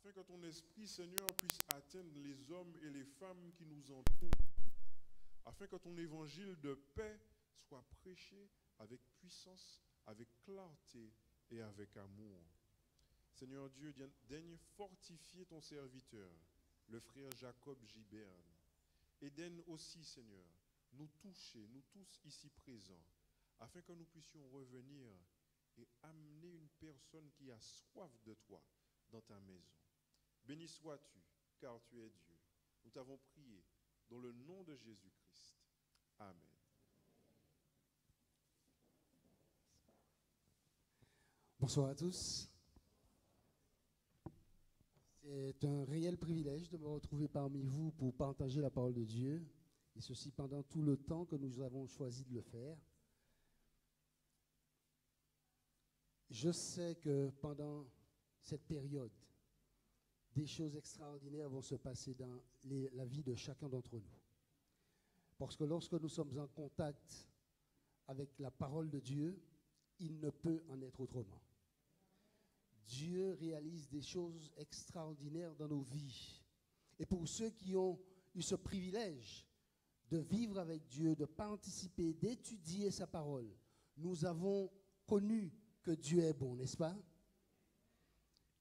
afin que ton esprit, Seigneur, puisse atteindre les hommes et les femmes qui nous entourent, afin que ton évangile de paix soit prêché avec puissance, avec clarté et avec amour. Seigneur Dieu, daigne fortifier ton serviteur, le frère Jacob Giberne, et daigne aussi, Seigneur, nous toucher, nous tous ici présents, afin que nous puissions revenir et amener une personne qui a soif de toi dans ta maison. Béni sois-tu, car tu es Dieu. Nous t'avons prié dans le nom de Jésus-Christ. Amen. Bonsoir à tous. C'est un réel privilège de me retrouver parmi vous pour partager la parole de Dieu, et ceci pendant tout le temps que nous avons choisi de le faire. Je sais que pendant cette période, des choses extraordinaires vont se passer dans la vie de chacun d'entre nous. Parce que lorsque nous sommes en contact avec la parole de Dieu, il ne peut en être autrement. Dieu réalise des choses extraordinaires dans nos vies. Et pour ceux qui ont eu ce privilège de vivre avec Dieu, de participer, d'étudier sa parole, nous avons connu que Dieu est bon, n'est-ce pas?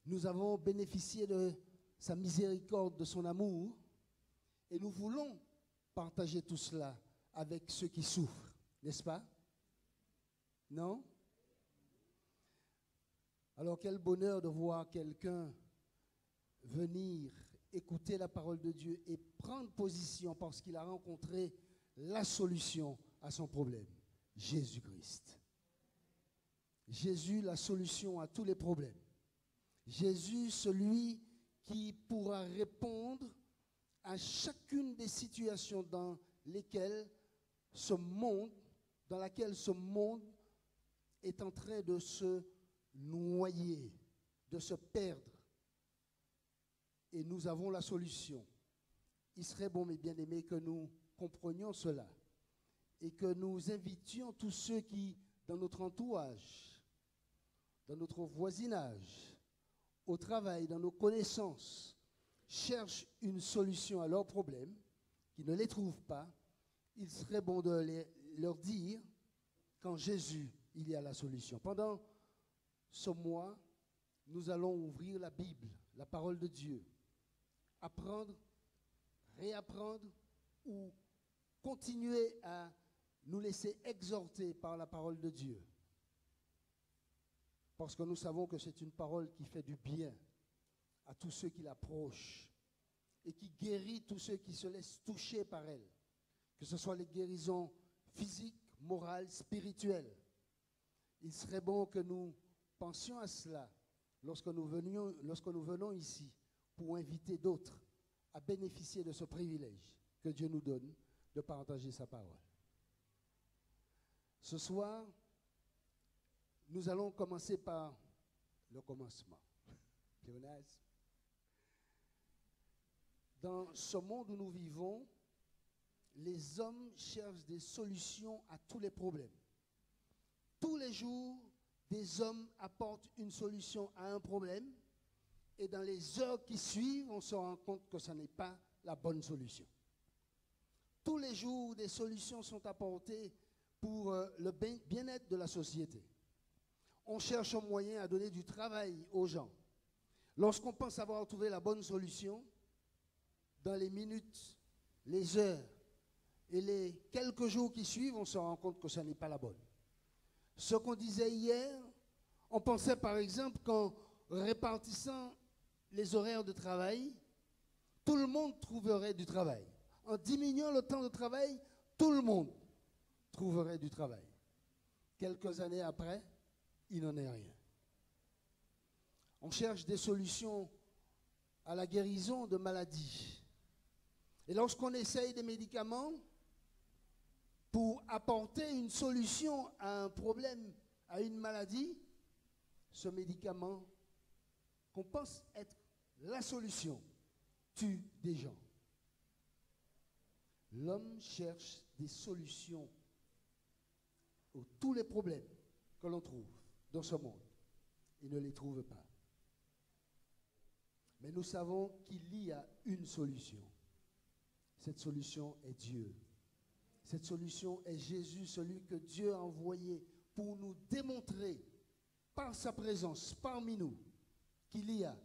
Nous avons bénéficié de sa miséricorde, de son amour, et nous voulons partager tout cela avec ceux qui souffrent, n'est-ce pas? Non? Alors quel bonheur de voir quelqu'un venir écouter la parole de Dieu et prendre position parce qu'il a rencontré la solution à son problème, Jésus-Christ. Jésus, la solution à tous les problèmes. Jésus, celui qui pourra répondre à chacune des situations dans laquelle ce monde est en train de se noyer, de se perdre. Et nous avons la solution. Il serait bon, mes bien-aimés, que nous comprenions cela et que nous invitions tous ceux qui, dans notre entourage, dans notre voisinage, au travail, dans nos connaissances, cherchent une solution à leurs problèmes, qui ne les trouvent pas. Il serait bon de leur dire qu'en Jésus, il y a la solution. Pendant ce mois, nous allons ouvrir la Bible, la parole de Dieu, apprendre, réapprendre ou continuer à nous laisser exhorter par la parole de Dieu. Parce que nous savons que c'est une parole qui fait du bien à tous ceux qui l'approchent et qui guérit tous ceux qui se laissent toucher par elle, que ce soit les guérisons physiques, morales, spirituelles. Il serait bon que nous pensions à cela lorsque nous venons ici pour inviter d'autres à bénéficier de ce privilège que Dieu nous donne de partager sa parole. Ce soir, nous allons commencer par le commencement. Pléonasme. Dans ce monde où nous vivons, les hommes cherchent des solutions à tous les problèmes. Tous les jours, des hommes apportent une solution à un problème et dans les heures qui suivent, on se rend compte que ce n'est pas la bonne solution. Tous les jours, des solutions sont apportées pour le bien-être de la société. On cherche un moyen à donner du travail aux gens. Lorsqu'on pense avoir trouvé la bonne solution, dans les minutes, les heures et les quelques jours qui suivent, on se rend compte que ce n'est pas la bonne. Ce qu'on disait hier, on pensait par exemple qu'en répartissant les horaires de travail, tout le monde trouverait du travail. En diminuant le temps de travail, tout le monde trouverait du travail. Quelques années après, il n'en est rien. On cherche des solutions à la guérison de maladies. Et lorsqu'on essaye des médicaments pour apporter une solution à un problème, à une maladie, ce médicament qu'on pense être la solution tue des gens. L'homme cherche des solutions à tous les problèmes que l'on trouve dans ce monde. Il ne les trouve pas. Mais nous savons qu'il y a une solution. Cette solution est Dieu. Cette solution est Jésus, celui que Dieu a envoyé pour nous démontrer par sa présence parmi nous qu'il y a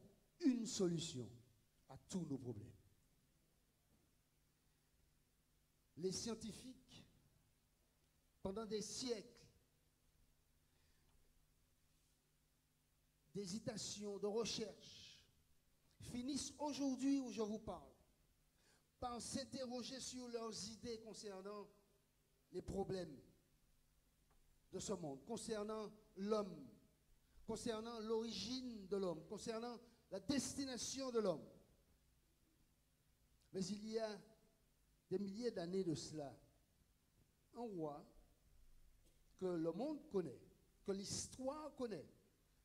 une solution à tous nos problèmes. Les scientifiques, pendant des siècles, d'hésitation, de recherche, finissent aujourd'hui où je vous parle par s'interroger sur leurs idées concernant les problèmes de ce monde, concernant l'homme, concernant l'origine de l'homme, concernant la destination de l'homme. Mais il y a des milliers d'années de cela, un roi que le monde connaît, que l'histoire connaît,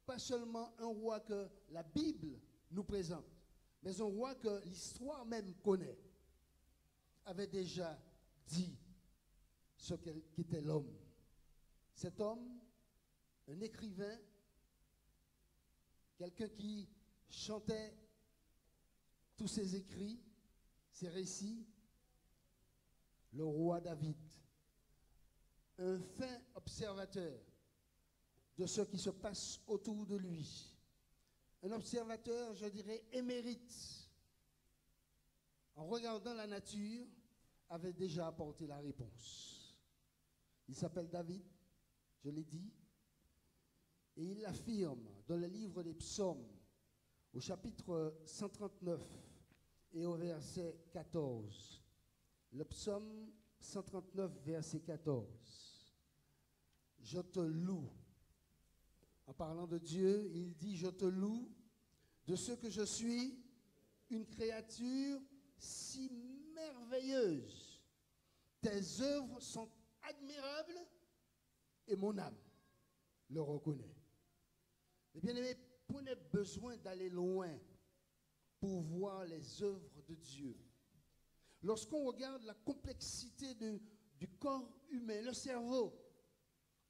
pas seulement un roi que la Bible nous présente, mais un roi que l'histoire même connaît, avait déjà dit ce qu'était l'homme. Cet homme, un écrivain, quelqu'un qui chantait tous ses écrits, ses récits, le roi David, un fin observateur de ce qui se passe autour de lui, un observateur, je dirais, émérite, en regardant la nature, avait déjà apporté la réponse. Il s'appelle David, je l'ai dit, et il l'affirme dans le livre des psaumes, au chapitre 139 et au verset 14. Le psaume 139, verset 14. Je te loue. En parlant de Dieu, il dit, je te loue de ce que je suis une créature si merveilleuse. Tes œuvres sont admirables et mon âme le reconnaît. Mais bien aimé, prenez besoin d'aller loin pour voir les œuvres de Dieu. Lorsqu'on regarde la complexité du corps humain, le cerveau,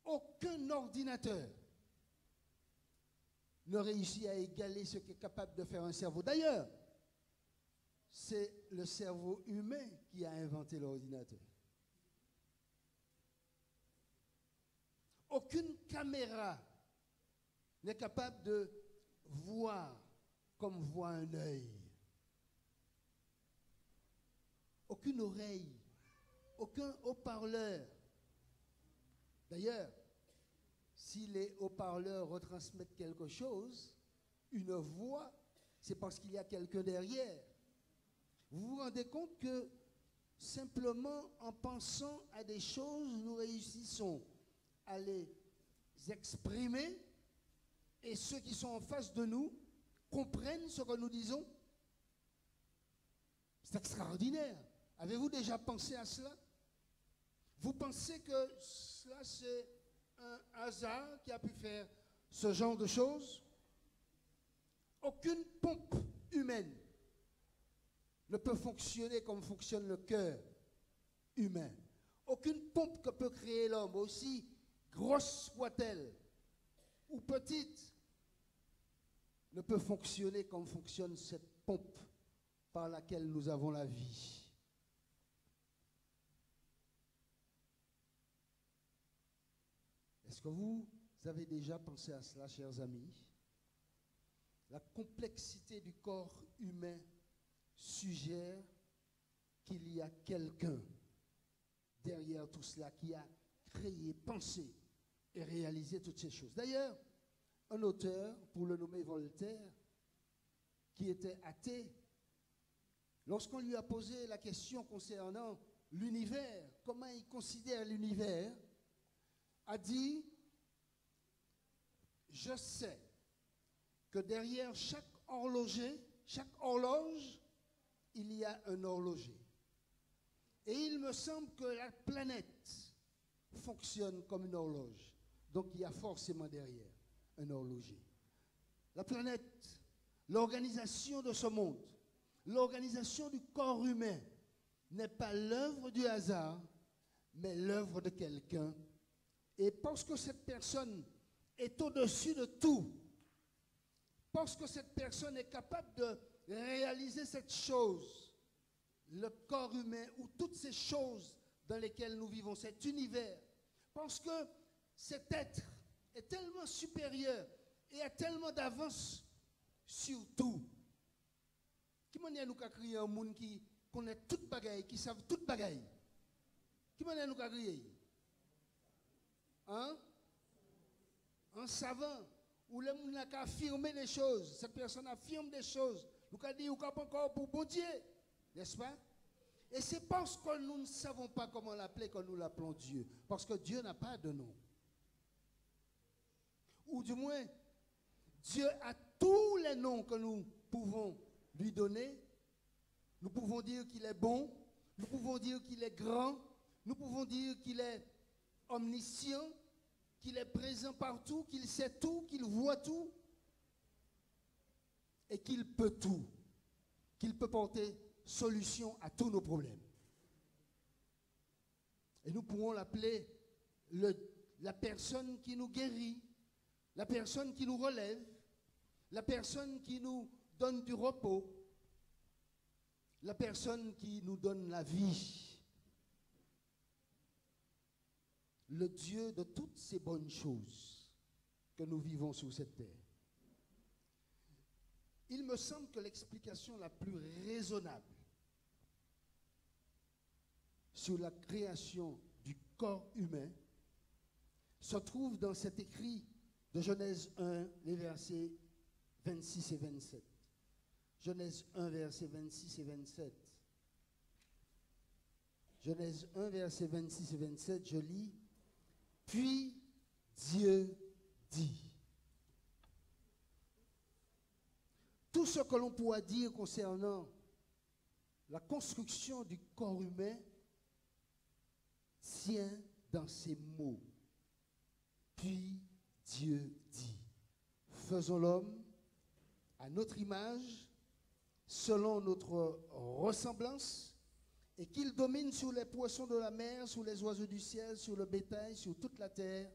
aucun ordinateur ne réussit à égaler ce qu'est capable de faire un cerveau. D'ailleurs, c'est le cerveau humain qui a inventé l'ordinateur. Aucune caméra n'est capable de voir comme voit un œil. Aucune oreille, aucun haut-parleur. D'ailleurs, si les haut-parleurs retransmettent quelque chose, une voix, c'est parce qu'il y a quelqu'un derrière. Vous vous rendez compte que simplement en pensant à des choses, nous réussissons à les exprimer et ceux qui sont en face de nous comprennent ce que nous disons? C'est extraordinaire. Avez-vous déjà pensé à cela? Vous pensez que cela c'est un hasard qui a pu faire ce genre de choses? Aucune pompe humaine ne peut fonctionner comme fonctionne le cœur humain. Aucune pompe que peut créer l'homme, aussi grosse soit-elle ou petite, ne peut fonctionner comme fonctionne cette pompe par laquelle nous avons la vie. Est-ce que vous avez déjà pensé à cela, chers amis? La complexité du corps humain suggère qu'il y a quelqu'un derrière tout cela qui a créé, pensé et réalisé toutes ces choses. D'ailleurs, un auteur, pour le nommer Voltaire, qui était athée, lorsqu'on lui a posé la question concernant l'univers, comment il considère l'univers, a dit, je sais que derrière chaque horloge, il y a un horloger. Et il me semble que la planète fonctionne comme une horloge. Donc il y a forcément derrière un horloger. La planète, l'organisation de ce monde, l'organisation du corps humain n'est pas l'œuvre du hasard, mais l'œuvre de quelqu'un. Et parce que cette personne est au-dessus de tout, parce que cette personne est capable de réaliser cette chose, le corps humain ou toutes ces choses dans lesquelles nous vivons, cet univers, parce que cet être est tellement supérieur et a tellement d'avance sur tout. Qui m'a dit nous crier un monde qui connaît toute bagaille, qui savent toute bagaille? Qui m'a dit nous crier? Hein? Un savant, ou le monde qui affirme des choses, cette personne affirme des choses, nous avons dit, ou pas encore pour bon Dieu, n'est-ce pas? Et c'est parce que nous ne savons pas comment l'appeler que nous l'appelons Dieu. Parce que Dieu n'a pas de nom. Ou du moins, Dieu a tous les noms que nous pouvons lui donner. Nous pouvons dire qu'il est bon. Nous pouvons dire qu'il est grand. Nous pouvons dire qu'il est omniscient, qu'il est présent partout, qu'il sait tout, qu'il voit tout. Et qu'il peut tout. Qu'il peut porter solution à tous nos problèmes. Et nous pourrons l'appeler la personne qui nous guérit, la personne qui nous relève, la personne qui nous donne du repos, la personne qui nous donne la vie, le Dieu de toutes ces bonnes choses que nous vivons sur cette terre. Il me semble que l'explication la plus raisonnable sur la création du corps humain se trouve dans cet écrit de Genèse 1, les versets 26 et 27. Genèse 1, versets 26 et 27. Genèse 1, versets 26 et 27, je lis. Puis Dieu dit. Tout ce que l'on pourra dire concernant la construction du corps humain tient dans ces mots. Puis Dieu dit, faisons l'homme à notre image, selon notre ressemblance, et qu'il domine sur les poissons de la mer, sur les oiseaux du ciel, sur le bétail, sur toute la terre,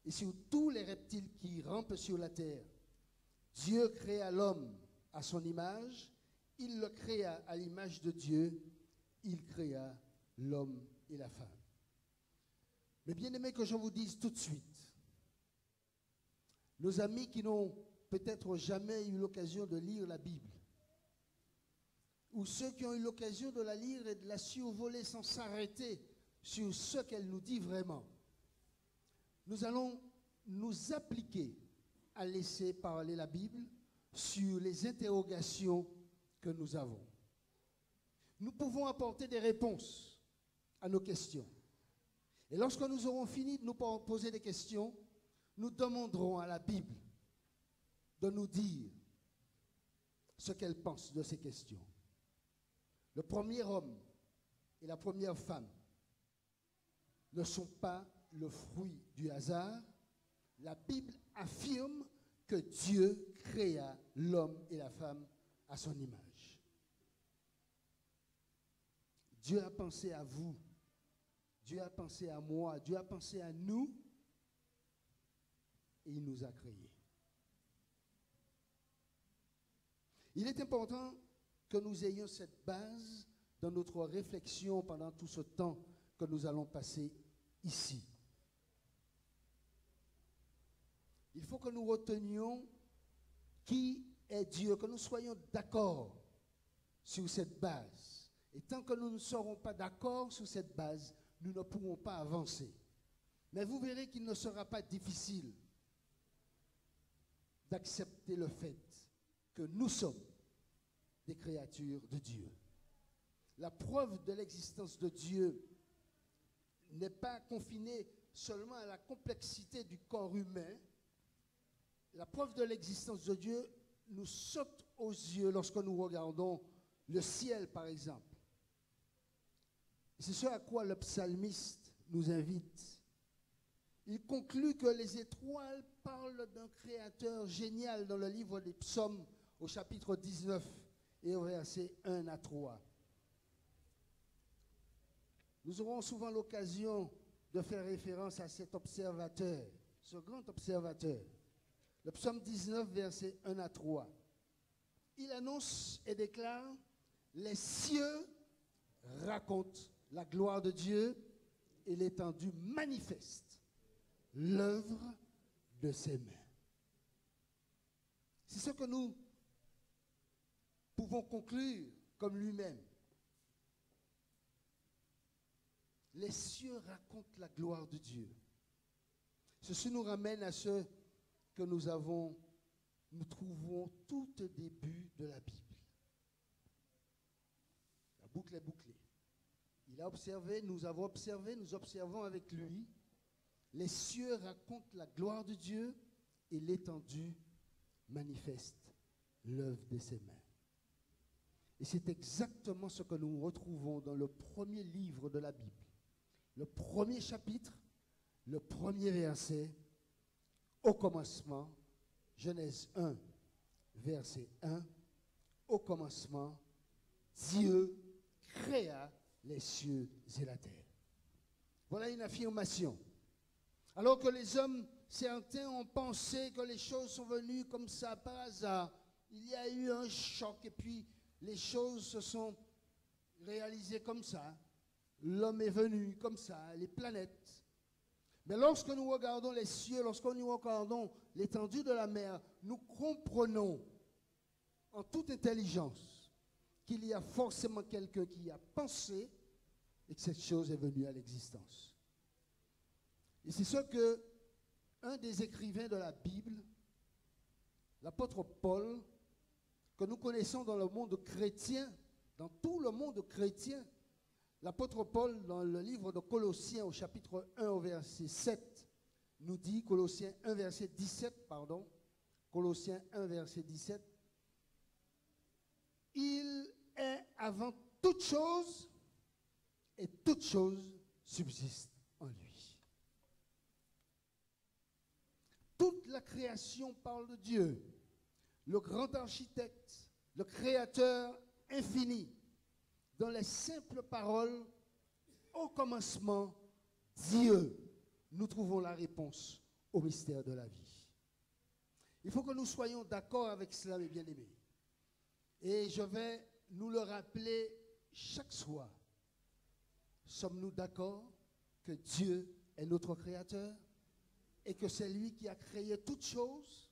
et sur tous les reptiles qui rampent sur la terre. Dieu créa l'homme à son image, il le créa à l'image de Dieu, il créa l'homme et la femme. Mais bien aimé, que je vous dise tout de suite, nos amis qui n'ont peut-être jamais eu l'occasion de lire la Bible, ou ceux qui ont eu l'occasion de la lire et de la survoler sans s'arrêter sur ce qu'elle nous dit vraiment, nous allons nous appliquer à laisser parler la Bible sur les interrogations que nous avons. Nous pouvons apporter des réponses à nos questions. Et lorsque nous aurons fini de nous poser des questions, nous demanderons à la Bible de nous dire ce qu'elle pense de ces questions. Le premier homme et la première femme ne sont pas le fruit du hasard. La Bible affirme que Dieu créa l'homme et la femme à son image. Dieu a pensé à vous, Dieu a pensé à moi, Dieu a pensé à nous et il nous a créés. Il est important que nous ayons cette base dans notre réflexion pendant tout ce temps que nous allons passer ici. Il faut que nous retenions qui est Dieu, que nous soyons d'accord sur cette base. Et tant que nous ne serons pas d'accord sur cette base, nous ne pourrons pas avancer. Mais vous verrez qu'il ne sera pas difficile d'accepter le fait que nous sommes des créatures de Dieu. La preuve de l'existence de Dieu n'est pas confinée seulement à la complexité du corps humain. La preuve de l'existence de Dieu nous saute aux yeux lorsque nous regardons le ciel, par exemple. C'est ce à quoi le psalmiste nous invite. Il conclut que les étoiles parlent d'un créateur génial dans le livre des psaumes au chapitre 19 et au verset 1 à 3. Nous aurons souvent l'occasion de faire référence à cet observateur, ce grand observateur. Le psaume 19, verset 1 à 3. il annonce et déclare, les cieux racontent la gloire de Dieu et l'étendue manifeste l'œuvre de ses mains. C'est ce que nous pouvons conclure comme lui-même. Les cieux racontent la gloire de Dieu. Ceci nous ramène à ce que nous trouvons tout au début de la Bible. La boucle est bouclée. Il a observé, nous avons observé, nous observons avec lui. Les cieux racontent la gloire de Dieu et l'étendue manifeste l'œuvre de ses mains. Et c'est exactement ce que nous retrouvons dans le premier livre de la Bible. Le premier chapitre, le premier verset, au commencement, Genèse 1, verset 1, au commencement, Dieu créa les cieux et la terre. Voilà une affirmation. Alors que les hommes, certains ont pensé que les choses sont venues comme ça par hasard. Il y a eu un choc et puis les choses se sont réalisées comme ça. L'homme est venu comme ça, les planètes. Mais lorsque nous regardons les cieux, lorsque nous regardons l'étendue de la mer, nous comprenons en toute intelligence qu'il y a forcément quelqu'un qui a pensé et que cette chose est venue à l'existence. Et c'est ce que un des écrivains de la Bible, l'apôtre Paul, que nous connaissons dans le monde chrétien, dans tout le monde chrétien, l'apôtre Paul, dans le livre de Colossiens, au chapitre 1, au verset 7, nous dit, Colossiens 1, verset 17, pardon, Colossiens 1, verset 17, il est avant toute chose et toute chose subsiste en lui. Toute la création parle de Dieu, le grand architecte, le créateur infini. Dans les simples paroles, au commencement, Dieu, nous trouvons la réponse au mystère de la vie. Il faut que nous soyons d'accord avec cela, mes bien-aimés. Et je vais nous le rappeler chaque soir. Sommes-nous d'accord que Dieu est notre créateur et que c'est lui qui a créé toutes choses?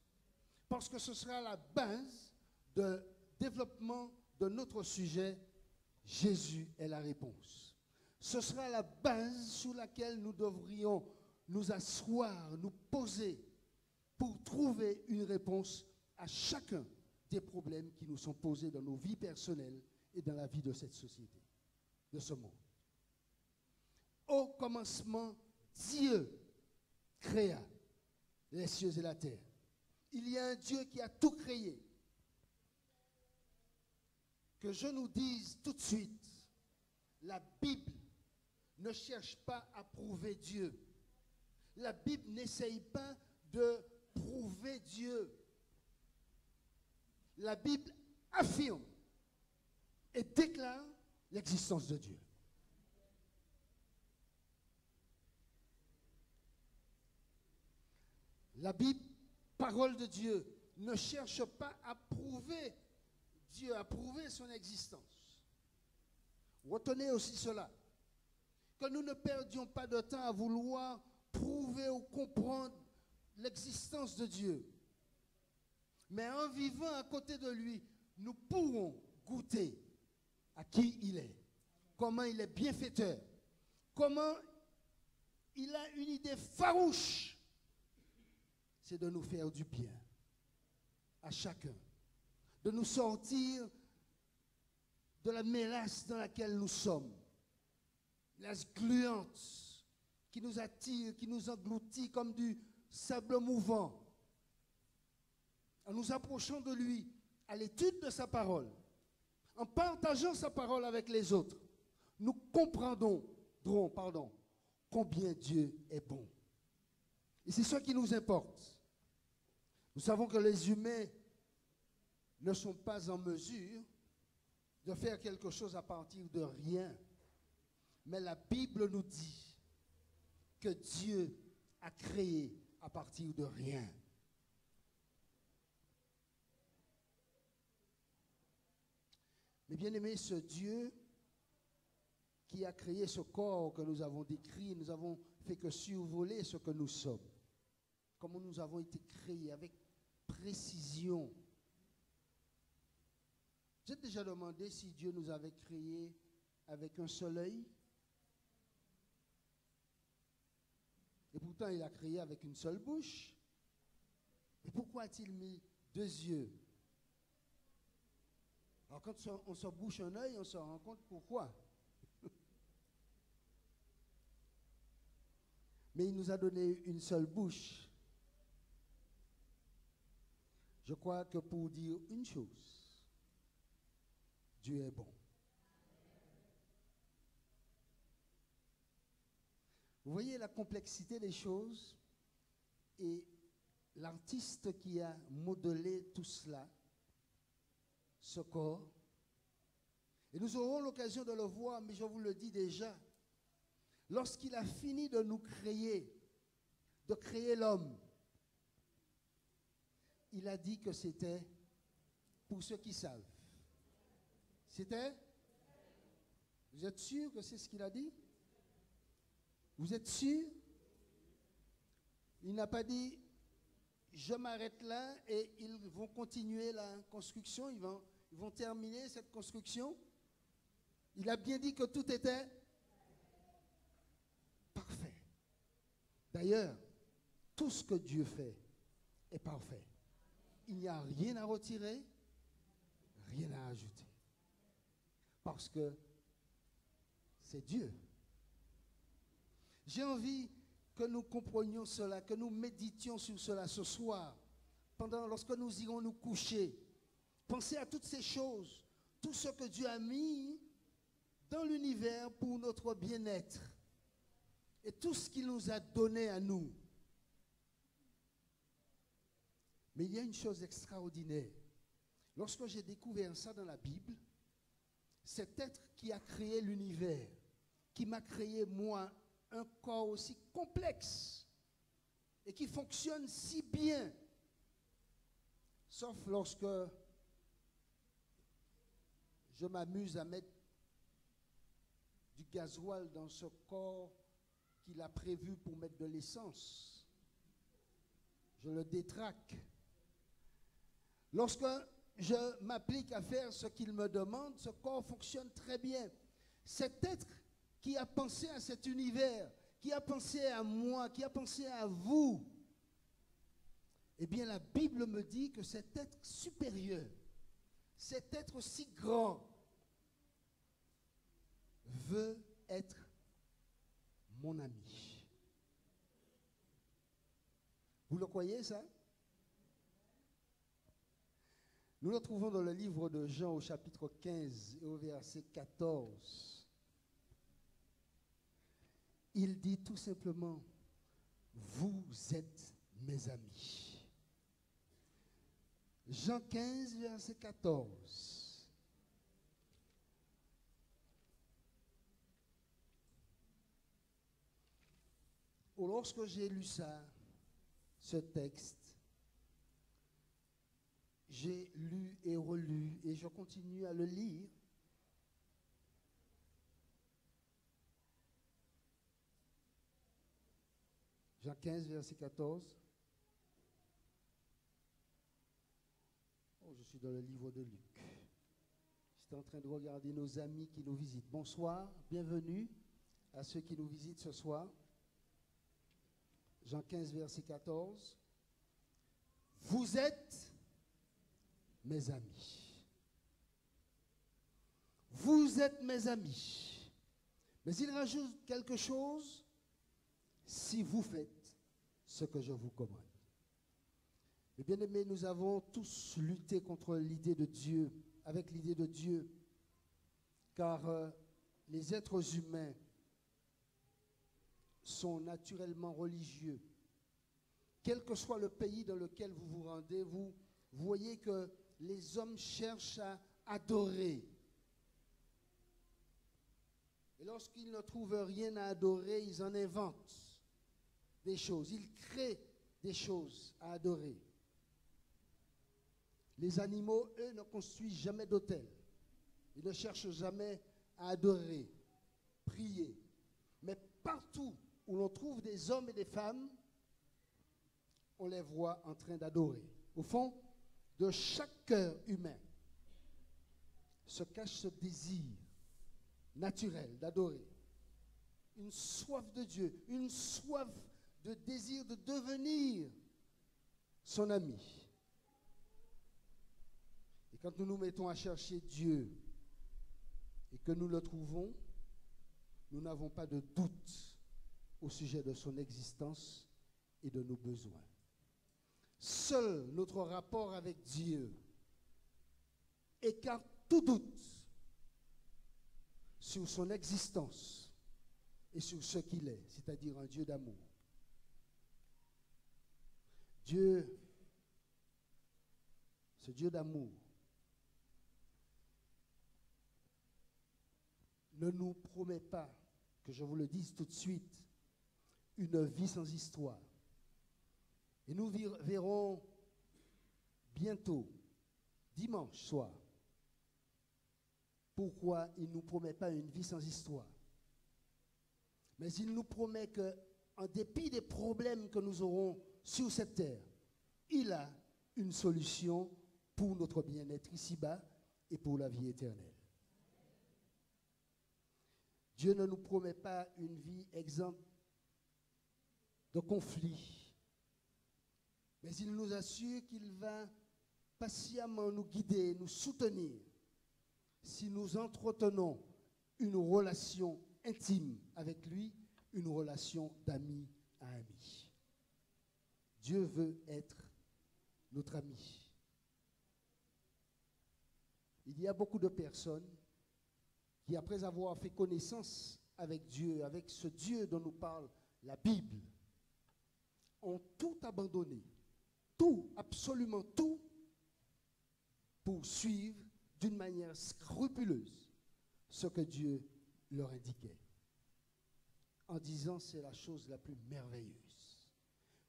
Parce que ce sera la base de développement de notre sujet. Jésus est la réponse. Ce sera la base sur laquelle nous devrions nous asseoir, nous poser pour trouver une réponse à chacun des problèmes qui nous sont posés dans nos vies personnelles et dans la vie de cette société, de ce monde. Au commencement, Dieu créa les cieux et la terre. Il y a un Dieu qui a tout créé. Que je nous dise tout de suite, la Bible ne cherche pas à prouver Dieu. La Bible n'essaye pas de prouver Dieu. La Bible affirme et déclare l'existence de Dieu. La Bible, parole de Dieu, ne cherche pas à prouver Dieu, à prouver son existence. Retenez aussi cela, que nous ne perdions pas de temps à vouloir prouver ou comprendre l'existence de Dieu. Mais en vivant à côté de lui, nous pourrons goûter à qui il est, comment il est bienfaiteur, comment il a une idée farouche, c'est de nous faire du bien à chacun, de nous sortir de la mélasse dans laquelle nous sommes, la gluante qui nous attire, qui nous engloutit comme du sable mouvant. En nous approchant de lui, à l'étude de sa parole, en partageant sa parole avec les autres, nous comprendrons, combien Dieu est bon. Et c'est ce qui nous importe. Nous savons que les humains ne sont pas en mesure de faire quelque chose à partir de rien. Mais la Bible nous dit que Dieu a créé à partir de rien. bien aimé, ce Dieu qui a créé ce corps que nous avons décrit, nous avons fait que survoler ce que nous sommes. Comment nous avons été créés avec précision. J'ai déjà demandé si Dieu nous avait créés avec un seul œil. Et pourtant, il a créé avec une seule bouche. Et pourquoi a-t-il mis 2 yeux? Alors quand on se bouche un œil, on se rend compte pourquoi. Mais il nous a donné une seule bouche. Je crois que pour dire une chose, Dieu est bon. Vous voyez la complexité des choses et l'artiste qui a modelé tout cela, ce corps. Et nous aurons l'occasion de le voir, mais je vous le dis déjà, lorsqu'il a fini de nous créer, de créer l'homme, il a dit que c'était, pour ceux qui savent, c'était, vous êtes sûr que c'est ce qu'il a dit? Vous êtes sûr? Il n'a pas dit, je m'arrête là et ils vont continuer la construction, ils vont terminer cette construction. Il a bien dit que tout était parfait. D'ailleurs, tout ce que Dieu fait est parfait. Il n'y a rien à retirer, rien à ajouter. Parce que c'est Dieu. J'ai envie que nous comprenions cela, que nous méditions sur cela ce soir, lorsque nous irons nous coucher. Pensez à toutes ces choses, tout ce que Dieu a mis dans l'univers pour notre bien-être et tout ce qu'il nous a donné à nous. Mais il y a une chose extraordinaire. Lorsque j'ai découvert ça dans la Bible, cet être qui a créé l'univers, qui m'a créé moi, un corps aussi complexe et qui fonctionne si bien, sauf lorsque je m'amuse à mettre du gasoil dans ce corps qu'il a prévu pour mettre de l'essence. Je le détraque. Lorsque je m'applique à faire ce qu'il me demande, ce corps fonctionne très bien. Cet être qui a pensé à cet univers, qui a pensé à moi, qui a pensé à vous, eh bien la Bible me dit que cet être supérieur, cet être si grand, veut être mon ami. Vous le croyez ça? Nous le trouvons dans le livre de Jean au chapitre 15 et au verset 14. Il dit tout simplement, vous êtes mes amis. Jean 15, verset 14. Lorsque j'ai lu ça, ce texte, j'ai lu et relu et je continue à le lire. Jean 15, verset 14. Oh, je suis dans le livre de Luc. J'étais en train de regarder nos amis qui nous visitent. Bonsoir, bienvenue à ceux qui nous visitent ce soir. Jean 15, verset 14. Vous êtes mes amis. Vous êtes mes amis. Mais il rajoute quelque chose. Si vous faites ce que je vous commande. Et bien aimés, nous avons tous lutté contre l'idée de Dieu, avec l'idée de Dieu, car les êtres humains sont naturellement religieux. Quel que soit le pays dans lequel vous vous rendez, vous voyez que les hommes cherchent à adorer. Et lorsqu'ils ne trouvent rien à adorer, ils en inventent des choses. Ils créent des choses à adorer. Les animaux, eux, ne construisent jamais d'autel. Il ne cherche jamais à adorer, prier. Mais partout où l'on trouve des hommes et des femmes, on les voit en train d'adorer. Au fond, de chaque cœur humain se cache ce désir naturel d'adorer. Une soif de Dieu, une soif de désir de devenir son ami. Et quand nous nous mettons à chercher Dieu et que nous le trouvons, nous n'avons pas de doute au sujet de son existence et de nos besoins. Seul notre rapport avec Dieu écarte tout doute sur son existence et sur ce qu'il est, c'est-à-dire un Dieu d'amour. Dieu, ce Dieu d'amour, ne nous promet pas, que je vous le dise tout de suite, une vie sans histoire. Et nous verrons bientôt, dimanche soir, pourquoi il ne nous promet pas une vie sans histoire. Mais il nous promet qu'en dépit des problèmes que nous aurons sur cette terre, il a une solution pour notre bien-être ici-bas et pour la vie éternelle. Dieu ne nous promet pas une vie exempte de conflits, mais il nous assure qu'il va patiemment nous guider, nous soutenir, si nous entretenons une relation intime avec lui, une relation d'ami à ami. Dieu veut être notre ami. Il y a beaucoup de personnes qui, après avoir fait connaissance avec Dieu, avec ce Dieu dont nous parle la Bible, ont tout abandonné, tout, absolument tout, pour suivre d'une manière scrupuleuse ce que Dieu leur indiquait, en disant c'est la chose la plus merveilleuse.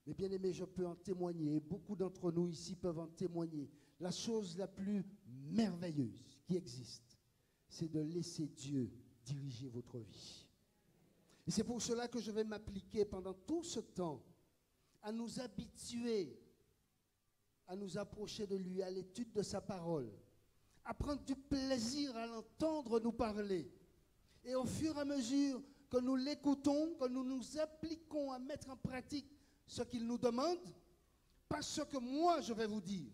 Mais bien aimé, je peux en témoigner, et beaucoup d'entre nous ici peuvent en témoigner. La chose la plus merveilleuse qui existe, c'est de laisser Dieu diriger votre vie. Et c'est pour cela que je vais m'appliquer pendant tout ce temps à nous habituer, à nous approcher de lui, à l'étude de sa parole, à prendre du plaisir à l'entendre nous parler. Et au fur et à mesure que nous l'écoutons, que nous nous appliquons à mettre en pratique ce qu'il nous demande, pas ce que moi je vais vous dire,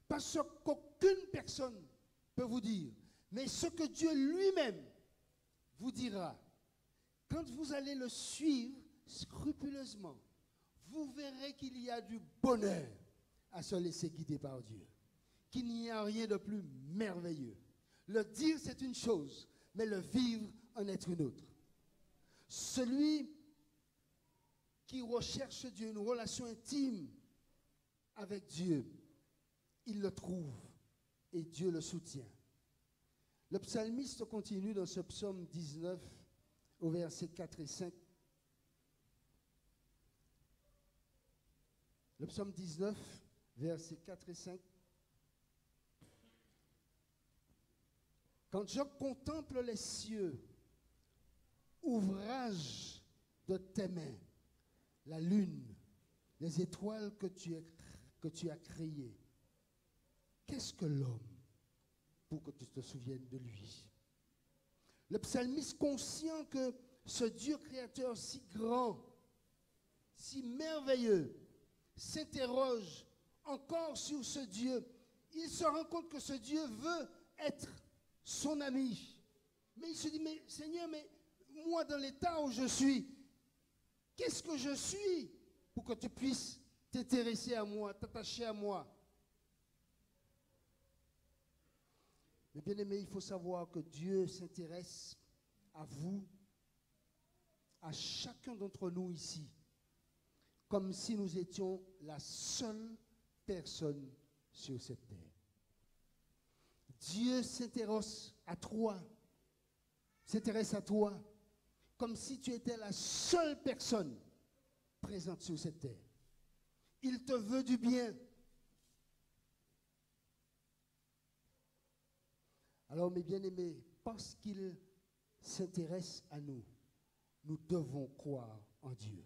pas ce qu'aucune personne peut vous dire, mais ce que Dieu lui-même vous dira. Quand vous allez le suivre scrupuleusement, vous verrez qu'il y a du bonheur à se laisser guider par Dieu, qu'il n'y a rien de plus merveilleux. Le dire, c'est une chose, mais le vivre en est une autre. Celui qui recherche Dieu, une relation intime avec Dieu, il le trouve et Dieu le soutient. Le psalmiste continue dans ce psaume 19 au verset 4 et 5. Le psaume 19, versets 4 et 5. Quand je contemple les cieux, ouvrage de tes mains, la lune, les étoiles que tu as créées, qu'est-ce que l'homme pour que tu te souviennes de lui? Le psalmiste, conscient que ce Dieu créateur si grand, si merveilleux, s'interroge encore sur ce Dieu. Il se rend compte que ce Dieu veut être son ami. Mais il se dit, mais Seigneur, mais moi dans l'état où je suis, qu'est-ce que je suis pour que tu puisses t'intéresser à moi, t'attacher à moi? Mais bien aimé, il faut savoir que Dieu s'intéresse à vous, à chacun d'entre nous ici, comme si nous étions la seule personne sur cette terre. Dieu s'intéresse à toi, comme si tu étais la seule personne présente sur cette terre. Il te veut du bien. Alors, mes bien-aimés, parce qu'il s'intéresse à nous, nous devons croire en Dieu.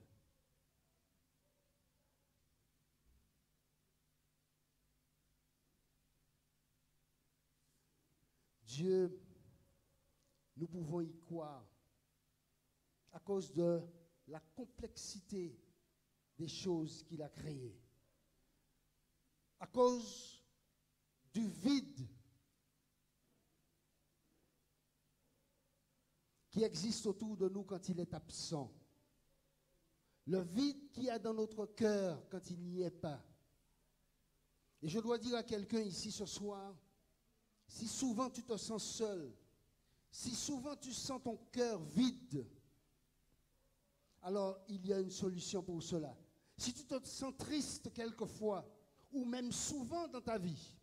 Dieu, nous pouvons y croire à cause de la complexité des choses qu'il a créées, à cause du vide qui existe autour de nous quand il est absent, le vide qu'il y a dans notre cœur quand il n'y est pas. Et je dois dire à quelqu'un ici ce soir, si souvent tu te sens seul, si souvent tu sens ton cœur vide, alors il y a une solution pour cela. Si tu te sens triste quelquefois, ou même souvent dans ta vie,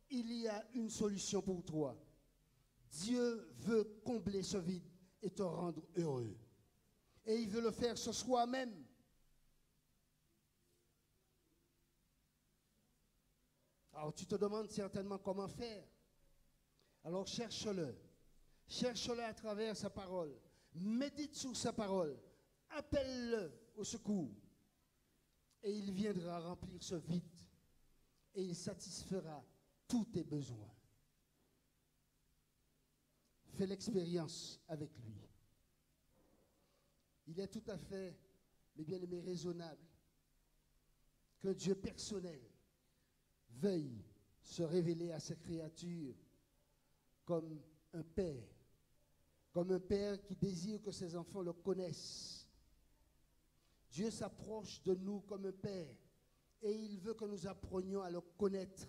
il y a une solution pour toi. Dieu veut combler ce vide et te rendre heureux. Et il veut le faire ce soir même. Alors tu te demandes certainement comment faire. Alors cherche-le. Cherche-le à travers sa parole. Médite sur sa parole. Appelle-le au secours. Et il viendra remplir ce vide. Et il satisfera tous tes besoins. Fais l'expérience avec lui. Il est tout à fait, mes bien-aimés, raisonnable qu'un Dieu personnel veuille se révéler à ses créatures comme un père qui désire que ses enfants le connaissent. Dieu s'approche de nous comme un père et il veut que nous apprenions à le connaître.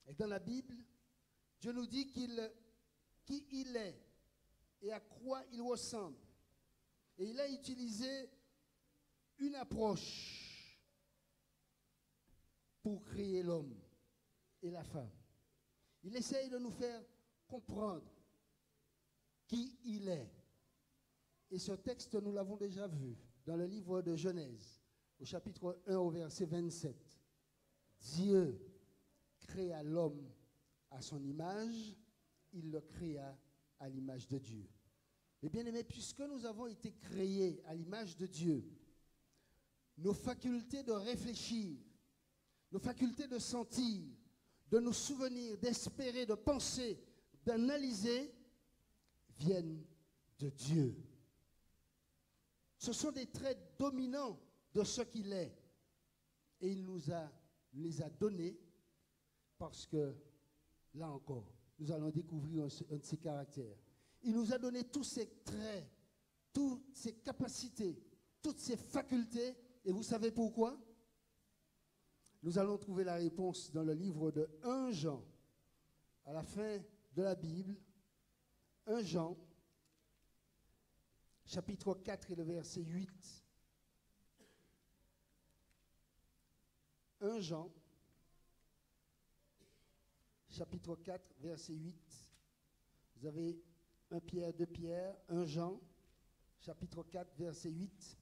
Et dans la Bible, Dieu nous dit qui il est et à quoi il ressemble. Et il a utilisé une approche pour créer l'homme et la femme. Il essaye de nous faire comprendre qui il est. Et ce texte, nous l'avons déjà vu dans le livre de Genèse, au chapitre 1, au verset 27. Dieu créa l'homme à son image, il le créa à l'image de Dieu. Et bien aimé, puisque nous avons été créés à l'image de Dieu, nos facultés de réfléchir, nos facultés de sentir, de nous souvenir, d'espérer, de penser, d'analyser, viennent de Dieu. Ce sont des traits dominants de ce qu'il est. Et il nous les a donnés parce que, là encore, nous allons découvrir un de ses caractères. Il nous a donné tous ces traits, toutes ces capacités, toutes ces facultés. Et vous savez pourquoi? Nous allons trouver la réponse dans le livre de 1 Jean, à la fin de la Bible. 1 Jean, chapitre 4 et le verset 8. 1 Jean, chapitre 4, verset 8. Vous avez 1 Pierre, 2 Pierre, 1 Jean, chapitre 4, verset 8.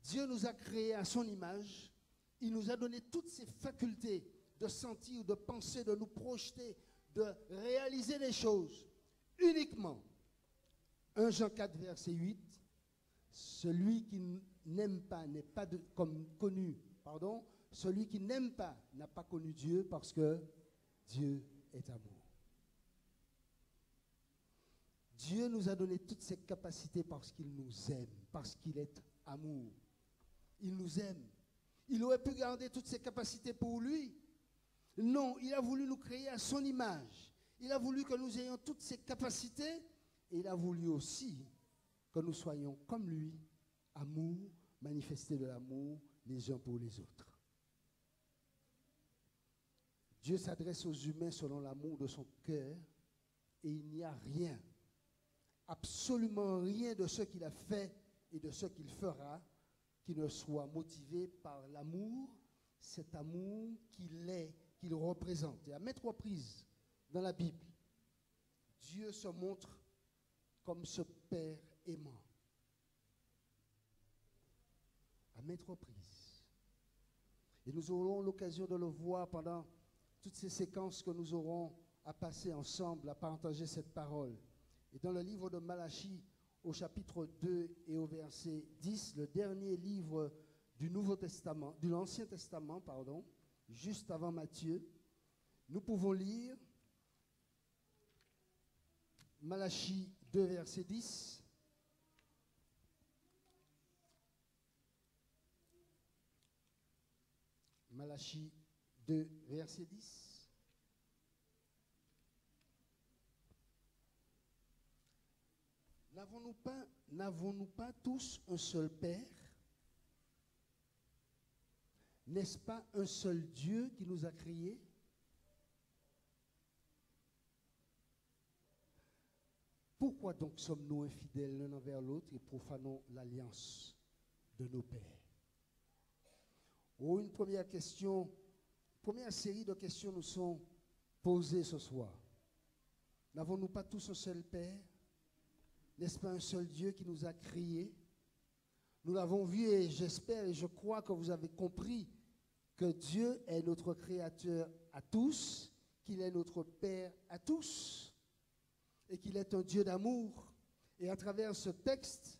Dieu nous a créés à son image. Il nous a donné toutes ces facultés de sentir, de penser, de nous projeter, de réaliser les choses uniquement. 1 Jean 4, verset 8. Celui qui n'aime pas n'est pas celui qui n'aime pas n'a pas connu Dieu parce que Dieu est amour. Dieu nous a donné toutes ces capacités parce qu'il nous aime, parce qu'il est amour. Il nous aime. Il aurait pu garder toutes ces capacités pour lui. Non, il a voulu nous créer à son image. Il a voulu que nous ayons toutes ces capacités et il a voulu aussi que nous soyons comme lui, amour, manifester de l'amour les uns pour les autres. Dieu s'adresse aux humains selon l'amour de son cœur et il n'y a rien, absolument rien de ce qu'il a fait et de ce qu'il fera qui ne soit motivé par l'amour, cet amour qu'il est, qu'il représente. Et à maintes reprises dans la Bible, Dieu se montre comme ce Père aimant. À maintes reprises. Et nous aurons l'occasion de le voir pendant toutes ces séquences que nous aurons à passer ensemble, à partager cette parole. Et dans le livre de Malachie, au chapitre 2 et au verset 10, le dernier livre du Nouveau Testament, de l'Ancien Testament, pardon, juste avant Matthieu, nous pouvons lire Malachie 2, verset 10. Malachie 2, verset 10. N'avons-nous pas tous un seul Père? N'est-ce pas un seul Dieu qui nous a créés? Pourquoi donc sommes-nous infidèles l'un envers l'autre et profanons l'alliance de nos pères? Oh, une première question, première série de questions nous sont posées ce soir. N'avons-nous pas tous un seul Père? N'est-ce pas un seul Dieu qui nous a créés? Nous l'avons vu et j'espère et je crois que vous avez compris que Dieu est notre Créateur à tous, qu'il est notre Père à tous et qu'il est un Dieu d'amour. Et à travers ce texte,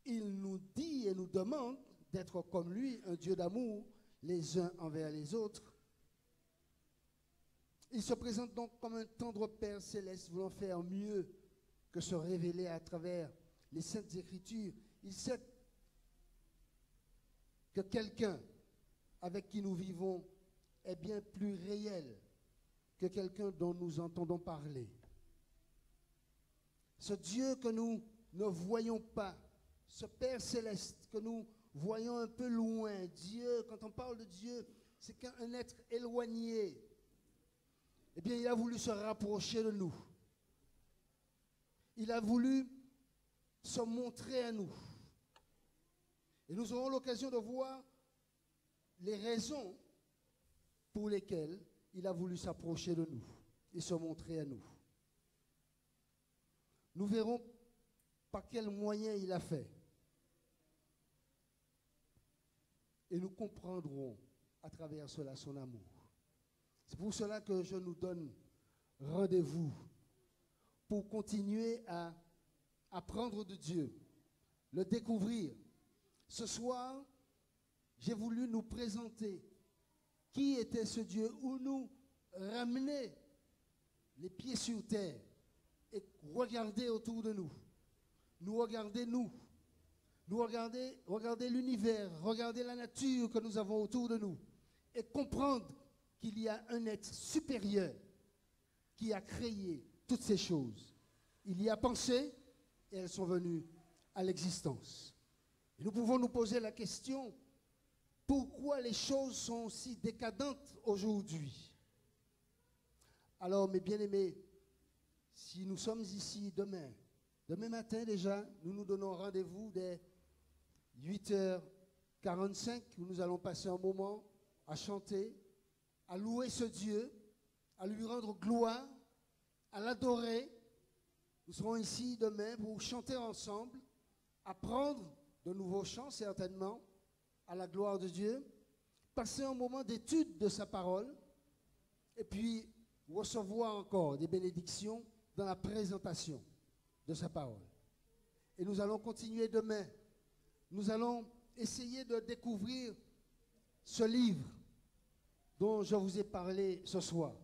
il nous dit et nous demande d'être comme lui, un Dieu d'amour, les uns envers les autres. Il se présente donc comme un tendre Père céleste voulant faire mieux que se révéler à travers les Saintes Écritures. Il sait que quelqu'un avec qui nous vivons est bien plus réel que quelqu'un dont nous entendons parler. Ce Dieu que nous ne voyons pas, ce Père céleste que nous voyons un peu loin, Dieu, quand on parle de Dieu, c'est qu'un être éloigné. Eh bien, il a voulu se rapprocher de nous. Il a voulu se montrer à nous. Et nous aurons l'occasion de voir les raisons pour lesquelles il a voulu s'approcher de nous et se montrer à nous. Nous verrons par quels moyens il a fait. Et nous comprendrons à travers cela son amour. C'est pour cela que je nous donne rendez-vous pour continuer à apprendre de Dieu, le découvrir. Ce soir, j'ai voulu nous présenter qui était ce Dieu, où nous ramener les pieds sur terre et regarder autour de nous. Nous regarder regarder l'univers, regarder la nature que nous avons autour de nous et comprendre qu'il y a un être supérieur qui a créé toutes ces choses. Il y a pensé et elles sont venues à l'existence. Et nous pouvons nous poser la question, pourquoi les choses sont si décadentes aujourd'hui? Alors, mes bien-aimés, si nous sommes ici demain matin déjà, nous nous donnons rendez-vous dès 8h45, où nous allons passer un moment à chanter, à louer ce Dieu, à lui rendre gloire, à l'adorer. Nous serons ici demain pour chanter ensemble, apprendre de nouveaux chants certainement, à la gloire de Dieu, passer un moment d'étude de sa parole, et puis recevoir encore des bénédictions dans la présentation de sa parole. Et nous allons continuer demain. Nous allons essayer de découvrir ce livre dont je vous ai parlé ce soir,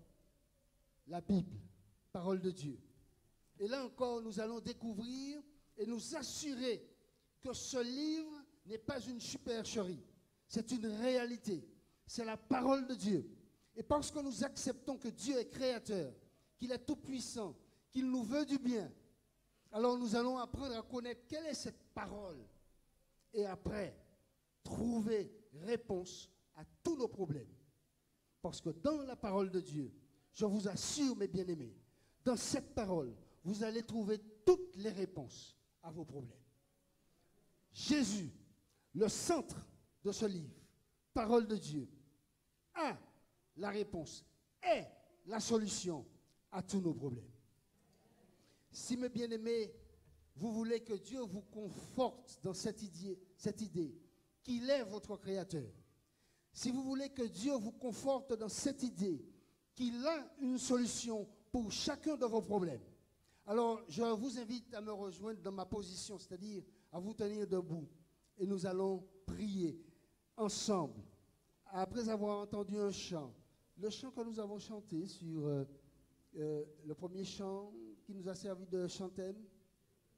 la Bible, parole de Dieu. Et là encore, nous allons découvrir et nous assurer que ce livre n'est pas une supercherie, c'est une réalité, c'est la parole de Dieu. Et parce que nous acceptons que Dieu est créateur, qu'il est tout-puissant, qu'il nous veut du bien, alors nous allons apprendre à connaître quelle est cette parole et après trouver réponse à tous nos problèmes. Parce que dans la parole de Dieu, je vous assure, mes bien-aimés, dans cette parole, vous allez trouver toutes les réponses à vos problèmes. Jésus, le centre de ce livre, parole de Dieu, a la réponse, est la solution à tous nos problèmes. Si, mes bien-aimés, vous voulez que Dieu vous conforte dans cette idée qu'il est votre Créateur, si vous voulez que Dieu vous conforte dans cette idée qu'il a une solution pour chacun de vos problèmes. Alors, je vous invite à me rejoindre dans ma position, c'est-à-dire à vous tenir debout. Et nous allons prier ensemble. Après avoir entendu un chant, le chant que nous avons chanté sur le premier chant qui nous a servi de chantème,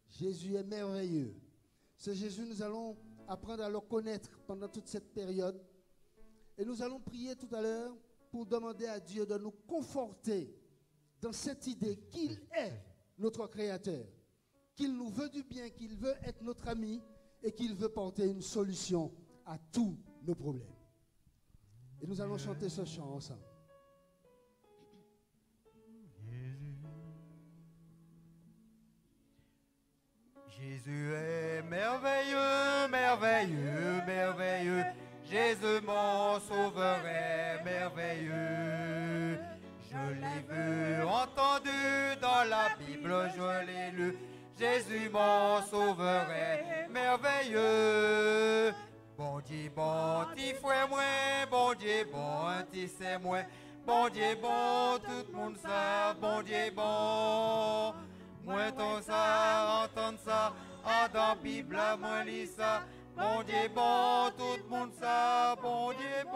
Jésus est merveilleux. Ce Jésus, nous allons apprendre à le connaître pendant toute cette période. Et nous allons prier tout à l'heure pour demander à Dieu de nous conforter dans cette idée qu'il est notre Créateur, qu'il nous veut du bien, qu'il veut être notre ami et qu'il veut porter une solution à tous nos problèmes. Et nous allons chanter ce chant ensemble. Jésus est merveilleux, merveilleux, merveilleux. Jésus mon sauveur est merveilleux. Je l'ai vu, entendu dans la Bible, je l'ai lu. Jésus mon sauveur est merveilleux. Bon Dieu, bon, ti frère moi, bon Dieu, bon, ti c'est moi. Bon Dieu, bon, tout le monde ça, bon Dieu, bon. Moi ton ça, entendre ça, dans la Bible, moi lis ça. Bon Dieu, bon, tout le monde ça, bon Dieu, bon.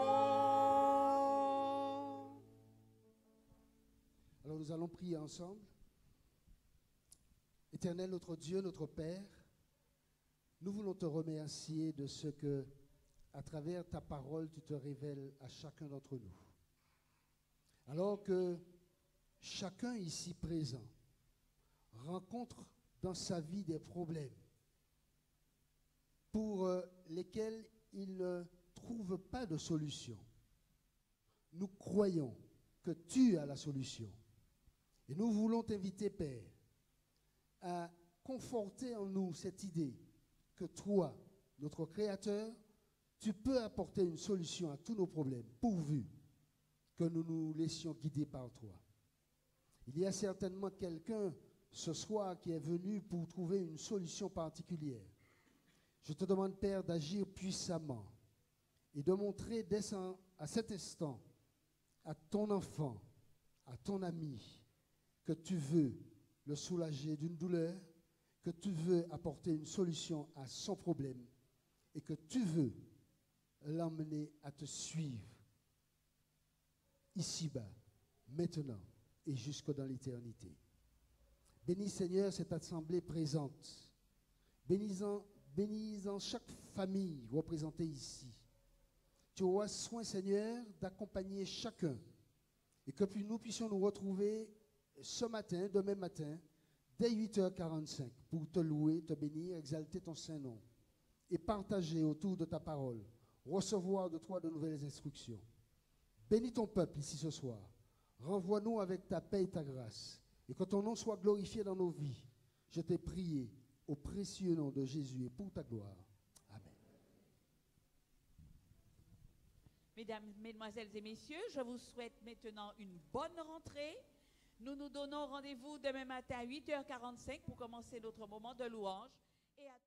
Alors nous allons prier ensemble. Éternel, notre Dieu, notre Père, nous voulons te remercier de ce que, à travers ta parole, tu te révèles à chacun d'entre nous. Alors que chacun ici présent rencontre dans sa vie des problèmes pour lesquels il ne trouve pas de solution, nous croyons que tu as la solution. Et nous voulons t'inviter, Père, à conforter en nous cette idée que toi, notre Créateur, tu peux apporter une solution à tous nos problèmes, pourvu que nous nous laissions guider par toi. Il y a certainement quelqu'un ce soir qui est venu pour trouver une solution particulière. Je te demande, Père, d'agir puissamment et de montrer à cet instant à ton enfant, à ton ami, que tu veux le soulager d'une douleur, que tu veux apporter une solution à son problème et que tu veux l'emmener à te suivre ici-bas, maintenant et jusque dans l'éternité. Bénis, Seigneur, cette assemblée présente. Bénis-en chaque famille représentée ici. Tu auras soin, Seigneur, d'accompagner chacun et que nous puissions nous retrouver ce matin, demain matin, dès 8h45, pour te louer, te bénir, exalter ton Saint-Nom et partager autour de ta parole, recevoir de toi de nouvelles instructions. Bénis ton peuple ici ce soir. Renvoie-nous avec ta paix et ta grâce. Et que ton nom soit glorifié dans nos vies. Je t'ai prié au précieux nom de Jésus et pour ta gloire. Amen. Mesdames, mesdemoiselles et messieurs, je vous souhaite maintenant une bonne rentrée. Nous nous donnons rendez-vous demain matin à 8h45 pour commencer notre moment de louange. Et à